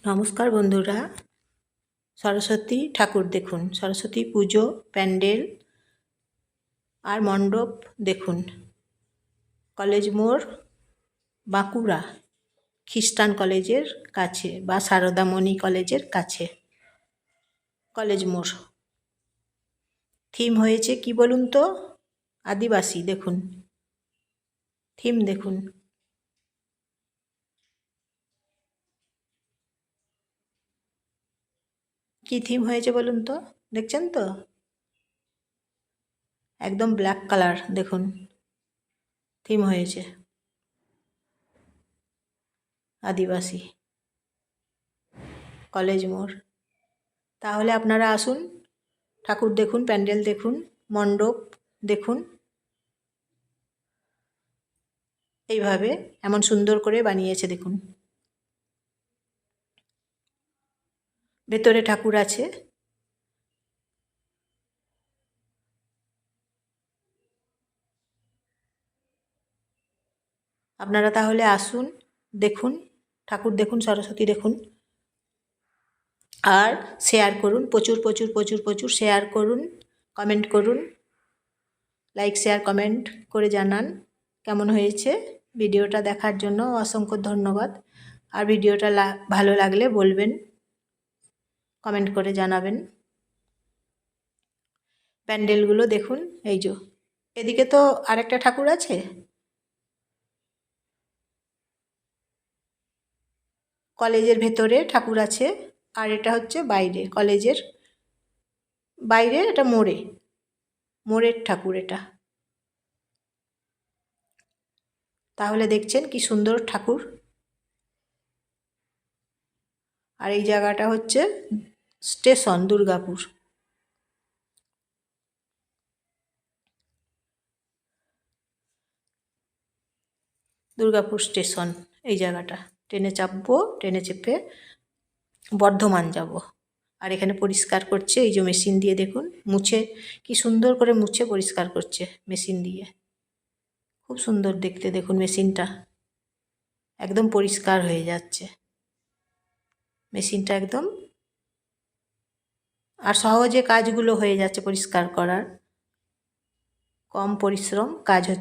নমস্কার বন্ধুরা, সরস্বতী ঠাকুর দেখুন। সরস্বতী পুজো প্যান্ডেল আর মণ্ডপ দেখুন। কলেজ মোড়, বাঁকুড়া খ্রিস্টান কলেজের কাছে বা সারদামণি কলেজের কাছে কলেজ মোড়। থিম হয়েছে কি বলুন তো? আদিবাসী। দেখুন থিম দেখুন। কি থিম হয়েছে বলুন তো? দেখছেন তো? একদম ব্ল্যাক কালার দেখুন থিম হয়েছে আদিবাসী কলেজ মোড়। তাহলে আপনারা আসুন, ঠাকুর দেখুন, প্যান্ডেল দেখুন, মণ্ডপ দেখুন। এইভাবে এমন সুন্দর করে বানিয়েছে দেখুন। ভেতরে ঠাকুর আছে। আপনারা তাহলে আসুন, দেখুন ঠাকুর দেখুন, সরস্বতী দেখুন। আর শেয়ার করুন, প্রচুর প্রচুর প্রচুর প্রচুর শেয়ার করুন, কমেন্ট করুন, লাইক শেয়ার কমেন্ট করে জানান কেমন হয়েছে। ভিডিওটা দেখার জন্য অসংখ্য ধন্যবাদ। আর ভিডিওটা ভালো লাগলে বলবেন, কমেন্ট করে জানাবেন। প্যান্ডেলগুলো দেখুন। এই যে এদিকে তো আরেকটা ঠাকুর আছে, কলেজের ভেতরে ঠাকুর আছে, আর এটা হচ্ছে বাইরে, কলেজের বাইরে, এটা মোড়ের ঠাকুর এটা। তাহলে দেখছেন কি সুন্দর ঠাকুর। আর এই জায়গাটা হচ্ছে স্টেশন দুর্গাপুর। দুর্গাপুর স্টেশন এই জায়গাটা। ট্রেনে চাপবো, ট্রেনে চেপে বর্ধমান যাব। আর এখানে পরিষ্কার করছে, এই যে মেশিন দিয়ে দেখুন, মুছে কি সুন্দর করে মুছে পরিষ্কার করছে মেশিন দিয়ে। খুব সুন্দর দেখতে দেখুন মেশিনটা, একদম পরিষ্কার হয়ে যাচ্ছে মেশিনটা একদম। আর সহজে কাজগুলো হয়ে যাচ্ছে পরিষ্কার করার, কম পরিশ্রম কাজ হচ্ছে।